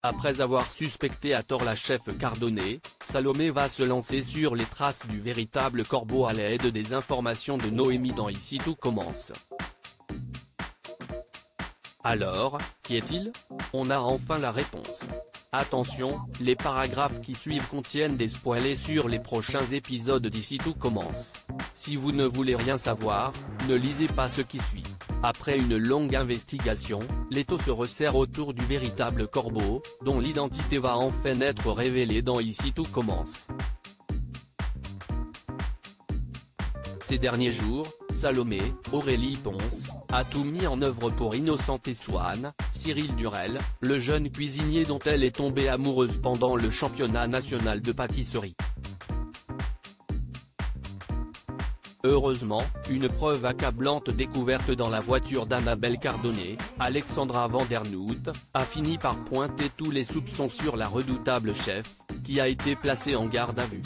Après avoir suspecté à tort la chef Cardone, Salomé va se lancer sur les traces du véritable corbeau à l'aide des informations de Noémie dans Ici tout commence. Alors, qui est-il? On a enfin la réponse. Attention, les paragraphes qui suivent contiennent des spoilers sur les prochains épisodes d'Ici tout commence. Si vous ne voulez rien savoir, ne lisez pas ce qui suit. Après une longue investigation, l'étau se resserre autour du véritable corbeau, dont l'identité va enfin être révélée dans Ici tout commence. Ces derniers jours, Salomé, Aurélie Ponce, a tout mis en œuvre pour innocenter Swan, Cyril Durel, le jeune cuisinier dont elle est tombée amoureuse pendant le championnat national de pâtisserie. Heureusement, une preuve accablante découverte dans la voiture d'Annabelle Cardone, Alexandra Vandernoot, a fini par pointer tous les soupçons sur la redoutable chef, qui a été placée en garde à vue.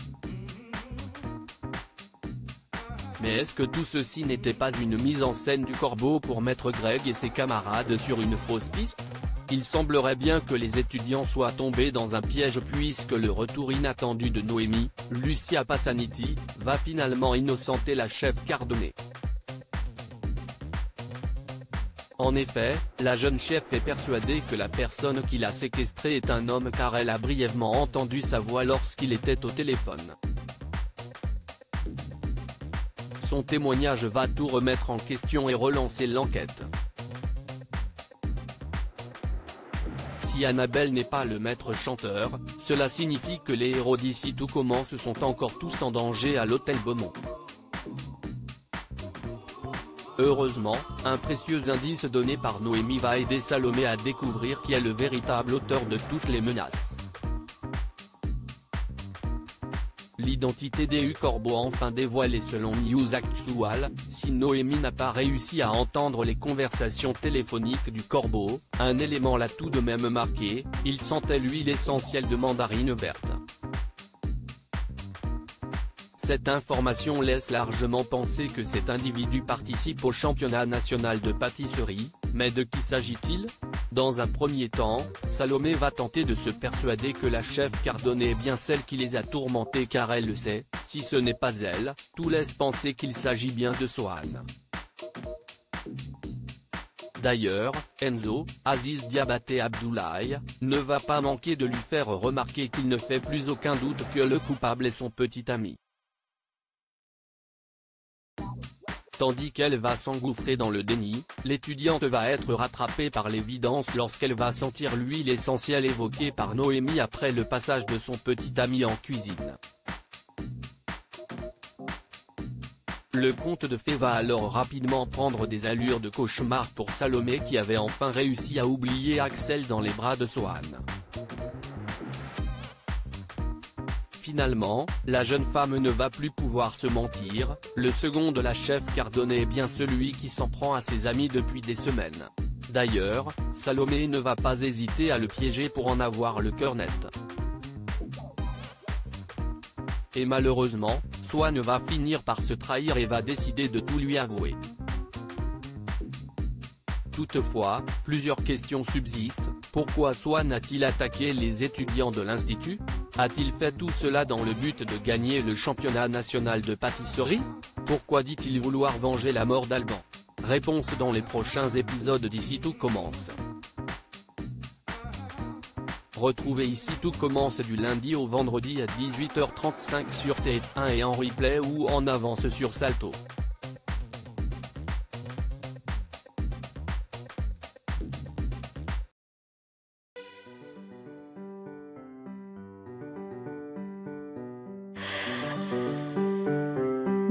Mais est-ce que tout ceci n'était pas une mise en scène du corbeau pour mettre Greg et ses camarades sur une fausse piste? Il semblerait bien que les étudiants soient tombés dans un piège puisque le retour inattendu de Noémie, Lucia Passaniti, va finalement innocenter la chef Cardone. En effet, la jeune chef est persuadée que la personne qui l'a séquestrée est un homme car elle a brièvement entendu sa voix lorsqu'il était au téléphone. Son témoignage va tout remettre en question et relancer l'enquête. Si Annabelle n'est pas le maître chanteur, cela signifie que les héros d'Ici tout commence sont encore tous en danger à l'hôtel Beaumont. Heureusement, un précieux indice donné par Noémie va aider Salomé à découvrir qui est le véritable auteur de toutes les menaces. L'identité des corbeaux enfin dévoilée selon News Actual, si Noémie n'a pas réussi à entendre les conversations téléphoniques du corbeau, un élément l'a tout de même marqué, il sentait lui l'essentiel de mandarine verte. Cette information laisse largement penser que cet individu participe au championnat national de pâtisserie, mais de qui s'agit-il? Dans un premier temps, Salomé va tenter de se persuader que la chef Cardone est bien celle qui les a tourmentés car elle le sait, si ce n'est pas elle, tout laisse penser qu'il s'agit bien de Swan. D'ailleurs, Enzo, Aziz Diabaté Abdoulaye, ne va pas manquer de lui faire remarquer qu'il ne fait plus aucun doute que le coupable est son petit ami. Tandis qu'elle va s'engouffrer dans le déni, l'étudiante va être rattrapée par l'évidence lorsqu'elle va sentir l'huile essentielle évoquée par Noémie après le passage de son petit ami en cuisine. Le conte de fées va alors rapidement prendre des allures de cauchemar pour Salomé qui avait enfin réussi à oublier Axel dans les bras de Swan. Finalement, la jeune femme ne va plus pouvoir se mentir, le second de la chef Cardone est bien celui qui s'en prend à ses amis depuis des semaines. D'ailleurs, Salomé ne va pas hésiter à le piéger pour en avoir le cœur net. Et malheureusement, Swan va finir par se trahir et va décider de tout lui avouer. Toutefois, plusieurs questions subsistent. Pourquoi Swan a-t-il attaqué les étudiants de l'Institut? A-t-il fait tout cela dans le but de gagner le championnat national de pâtisserie? Pourquoi dit-il vouloir venger la mort d'Alban? Réponse dans les prochains épisodes d'Ici tout commence. Retrouvez Ici tout commence du lundi au vendredi à 18h35 sur TF1 et en replay ou en avance sur Salto.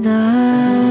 나